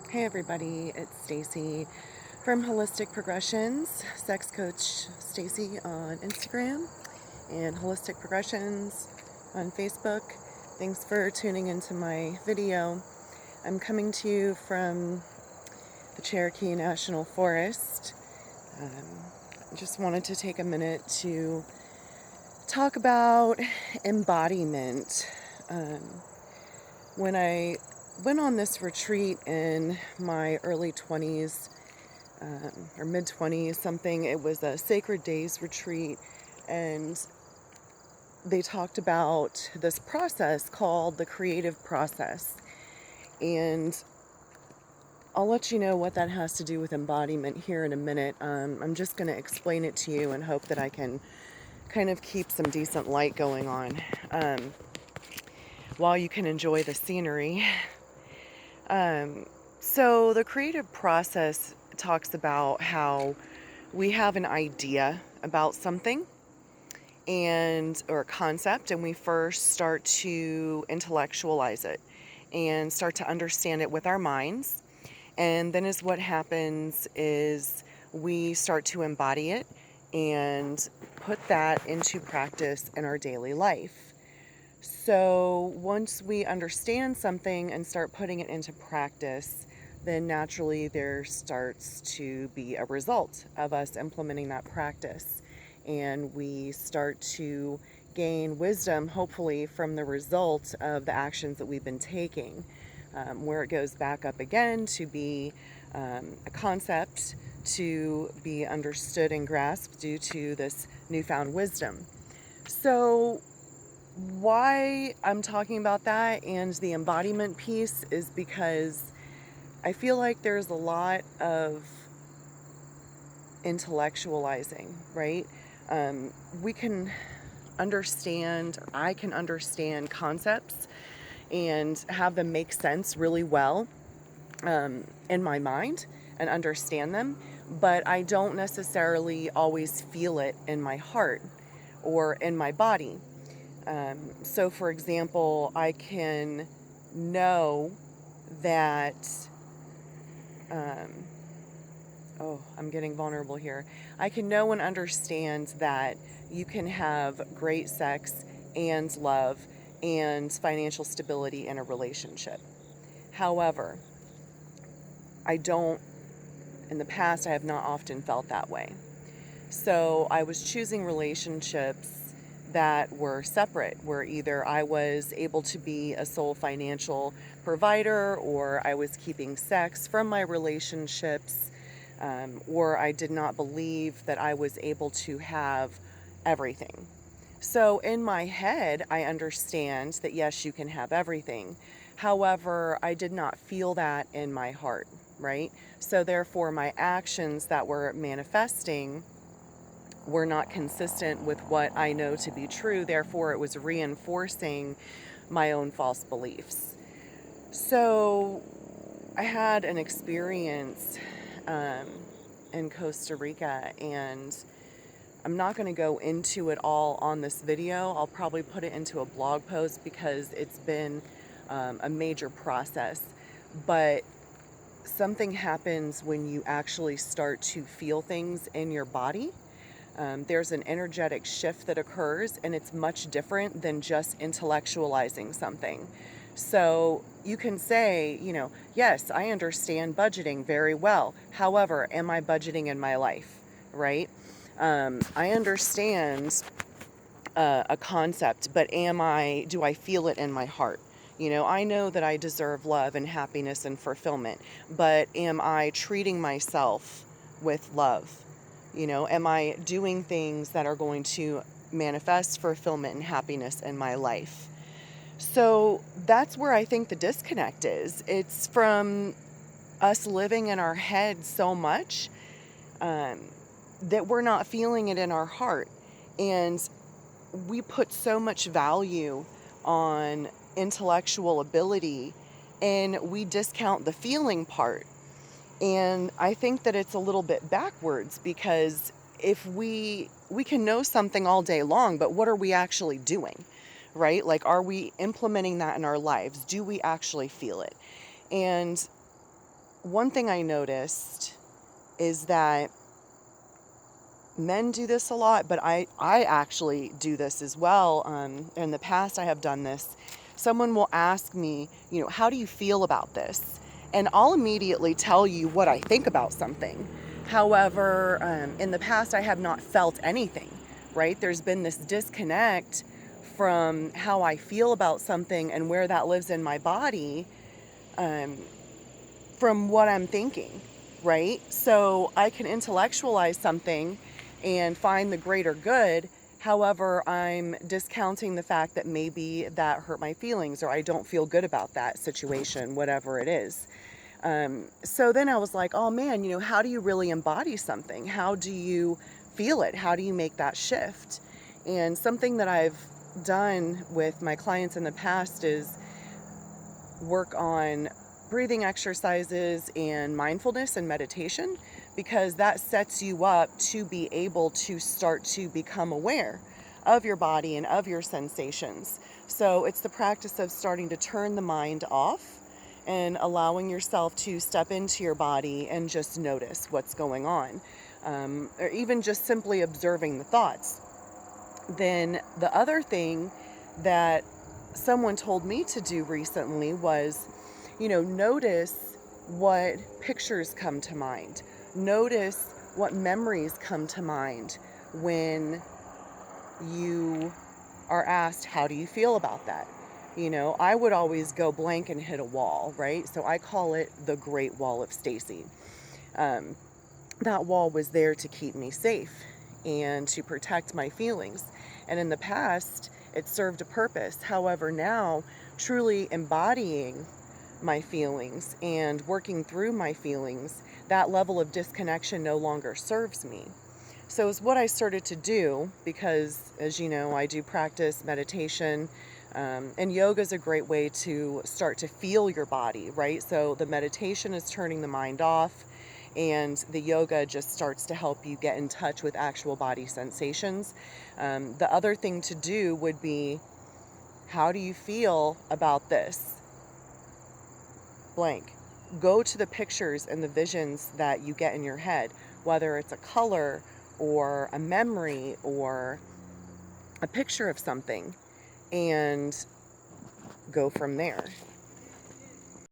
Hey everybody, it's Stacy from Holisticprogressions, sex coach Stacy on Instagram and Holisticprogressions on Facebook. Thanks for tuning into my video. I'm coming to you from the Cherokee National Forest. Just wanted to take a minute to talk about embodiment. When I went on this retreat in my early 20s, or mid 20s, something, it was a Sacred Days retreat, and they talked about this process called the creative process. And I'll let you know what that has to do with embodiment here in a minute. I'm just going to explain it to you and hope that I can kind of keep some decent light going on while you can enjoy the scenery. So the creative process talks about how we have an idea about something or a concept, and we first start to intellectualize it and start to understand it with our minds. And then what happens is we start to embody it and put that into practice in our daily life. So once we understand something and start putting it into practice, then naturally there starts to be a result of us implementing that practice. And we start to gain wisdom, hopefully, from the result of the actions that we've been taking, where it goes back up again to be a concept to be understood and grasped due to this newfound wisdom. So why I'm talking about that and the embodiment piece is because I feel like there's a lot of intellectualizing, right? We can understand, or I can understand concepts and have them make sense really well in my mind and understand them, but I don't necessarily always feel it in my heart or in my body. So for example, I can know that, I'm getting vulnerable here. I can know and understand that you can have great sex and love and financial stability in a relationship. However, in the past, I have not often felt that way. So I was choosing relationships that were separate, where either I was able to be a sole financial provider, or I was keeping sex from my relationships, or I did not believe that I was able to have everything. So in my head, I understand that yes, you can have everything. However, I did not feel that in my heart, right? So therefore, my actions that were manifesting were not consistent with what I know to be true. Therefore, it was reinforcing my own false beliefs. So I had an experience in Costa Rica, and I'm not going to go into it all on this video. I'll probably put it into a blog post because it's been a major process. But something happens when you actually start to feel things in your body. There's an energetic shift that occurs, and it's much different than just intellectualizing something. So you can say, yes, I understand budgeting very well. However, am I budgeting in my life, right? I understand a concept, but do I feel it in my heart? I know that I deserve love and happiness and fulfillment, but am I treating myself with love? Am I doing things that are going to manifest fulfillment and happiness in my life? So that's where I think the disconnect is. It's from us living in our head so much that we're not feeling it in our heart. And we put so much value on intellectual ability, and we discount the feeling part. And I think that it's a little bit backwards, because if we can know something all day long, but what are we actually doing, right? Like, are we implementing that in our lives? Do we actually feel it? And one thing I noticed is that men do this a lot, but I actually do this as well. In the past, I have done this. Someone will ask me, how do you feel about this? And I'll immediately tell you what I think about something. However, in the past, I have not felt anything, right? There's been this disconnect from how I feel about something and where that lives in my body, um, from what I'm thinking, right? So I can intellectualize something and find the greater good. However, I'm discounting the fact that maybe that hurt my feelings, or I don't feel good about that situation, whatever it is. So then I was like, oh man, how do you really embody something? How do you feel it? How do you make that shift? And something that I've done with my clients in the past is work on breathing exercises and mindfulness and meditation, because that sets you up to be able to start to become aware of your body and of your sensations. So it's the practice of starting to turn the mind off and allowing yourself to step into your body and just notice what's going on, or even just simply observing the thoughts. Then the other thing that someone told me to do recently was, notice what pictures come to mind. Notice what memories come to mind when you are asked, how do you feel about that? I would always go blank and hit a wall, right? So I call it the Great Wall of Stacy. Um, that wall was there to keep me safe and to protect my feelings. And in the past, it served a purpose. However, now, truly embodying my feelings and working through my feelings, that level of disconnection no longer serves me. So it's what I started to do because, as you know, I do practice meditation, and yoga is a great way to start to feel your body, right? So the meditation is turning the mind off, and the yoga just starts to help you get in touch with actual body sensations. The other thing to do would be, how do you feel about this? Blank. Go to the pictures and the visions that you get in your head, whether it's a color or a memory or a picture of something, and go from there.